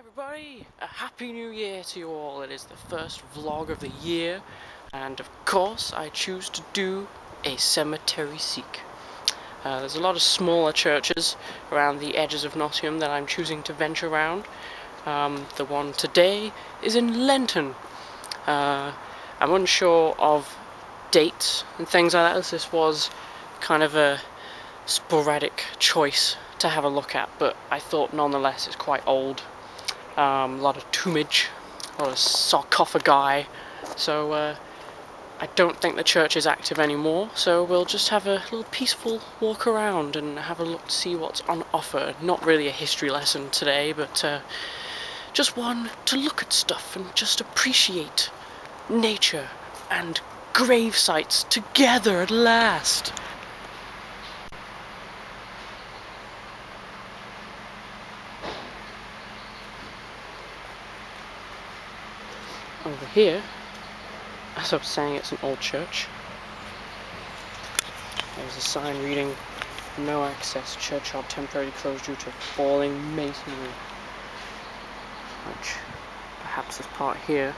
everybody, a happy new year to you all. It is the first vlog of the year, and of course I choose to do a cemetery seek. There's a lot of smaller churches around the edges of Nottingham that I'm choosing to venture around. The one today is in Lenton. I'm unsure of dates and things like that, as this was kind of a sporadic choice to have a look at, but I thought nonetheless it's quite old. A lot of tombage, a lot of sarcophagi, so I don't think the church is active anymore, so we'll just have a little peaceful walk around and have a look to see what's on offer. Not really a history lesson today, but just one to look at stuff and just appreciate nature and grave sites together at last. Over here, as I was saying, it's an old church. There's a sign reading, "No access, churchyard temporarily closed due to falling masonry." Which, perhaps this part here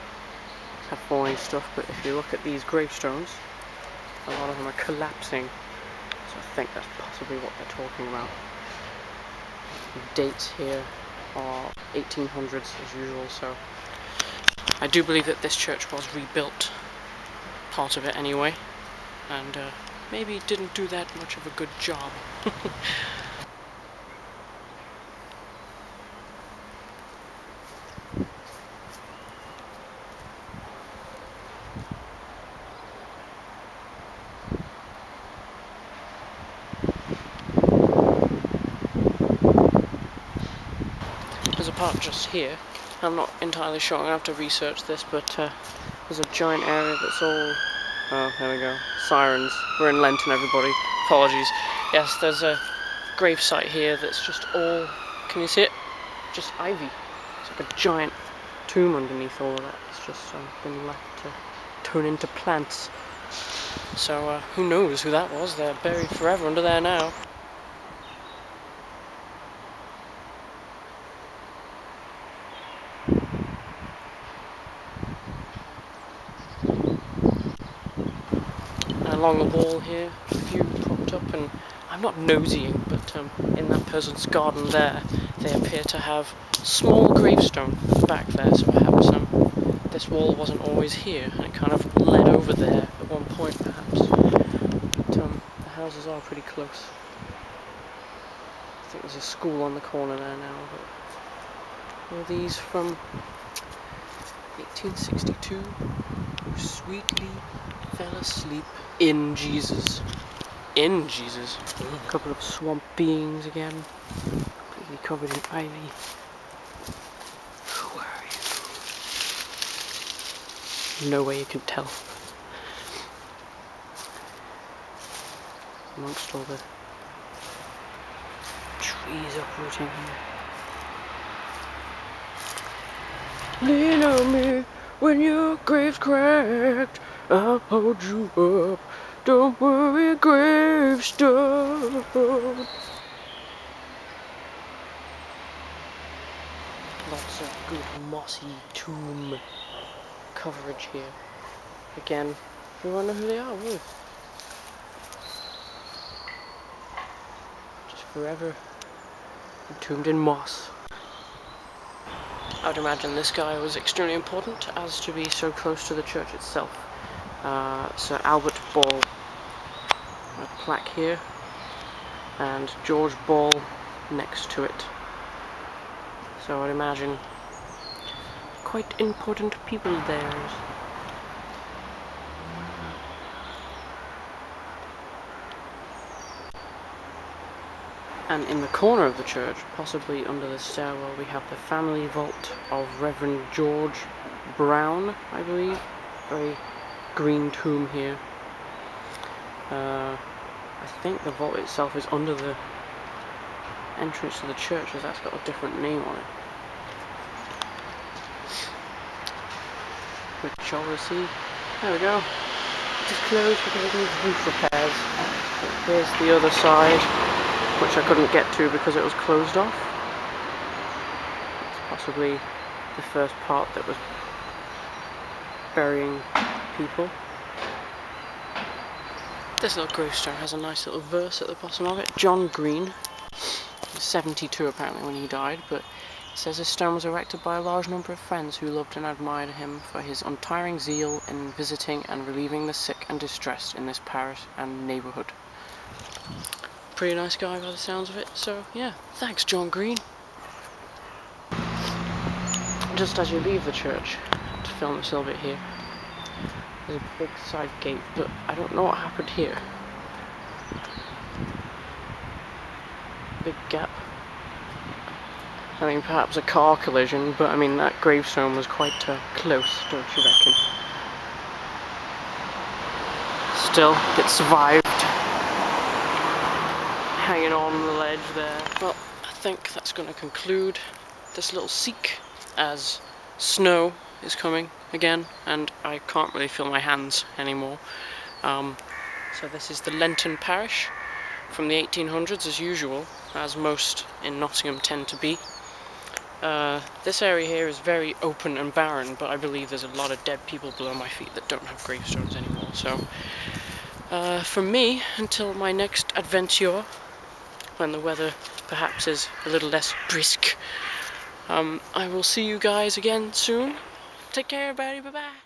have falling stuff, but if you look at these gravestones, a lot of them are collapsing. So I think that's possibly what they're talking about. The dates here are 1800s as usual, so I do believe that this church was rebuilt, part of it anyway, and maybe didn't do that much of a good job. There's a part just here. I'm not entirely sure, I'm going to have to research this, but there's a giant area that's all... oh, there we go. Sirens. We're in Lenton, everybody. Apologies. Yes, there's a gravesite here that's just all... can you see it? Just ivy. It's like a giant tomb underneath all of that. It's just been left to turn into plants. So, who knows who that was? They're buried forever under there now. Along the wall here, a few propped up, and I'm not nosying, but in that person's garden there, they appear to have small gravestone back there, so perhaps this wall wasn't always here, and it kind of led over there at one point, perhaps. But the houses are pretty close. I think there's a school on the corner there now, but all these from 1862, who sweetly fell asleep in Jesus. In Jesus. A couple of swamp beings again, completely covered in ivy. Who are you? No way you can tell. Amongst all the trees uprooting here. Lean on me when your grave's cracked. I'll hold you up. Don't worry, gravestone. Lots of good mossy tomb coverage here. Again, we won't know who they are, will we? Just forever entombed in moss. I would imagine this guy was extremely important, as to be so close to the church itself. Sir Albert Ball, a plaque here, and George Ball next to it. So I'd imagine quite important people there. And in the corner of the church, possibly under the stairwell, we have the family vault of Reverend George Brown, I believe. Very green tomb here. I think the vault itself is under the entrance to the church, as that's got a different name on it. Which obviously, there we go. It is closed because it needs roof repairs. Here's the other side, which I couldn't get to because it was closed off. It's possibly the first part that was burying people. This little gravestone has a nice little verse at the bottom of it. John Green, 72 apparently when he died, but it says this stone was erected by a large number of friends who loved and admired him for his untiring zeal in visiting and relieving the sick and distressed in this parish and neighbourhood. Pretty nice guy by the sounds of it, so yeah, thanks John Green. Just as you leave the church, to film this little bit here, there's a big side gate, but I don't know what happened here. Big gap. I mean, perhaps a car collision, but I mean, that gravestone was quite close, don't you reckon? Still, it survived. Hanging on the ledge there. Well, I think that's going to conclude this little seek, as snow is coming again, and I can't really feel my hands anymore. So this is the Lenton Parish from the 1800s, as usual, as most in Nottingham tend to be. This area here is very open and barren, but I believe there's a lot of dead people below my feet that don't have gravestones anymore. So, from me, until my next adventure, when the weather perhaps is a little less brisk, I will see you guys again soon. Take care, everybody. Bye-bye.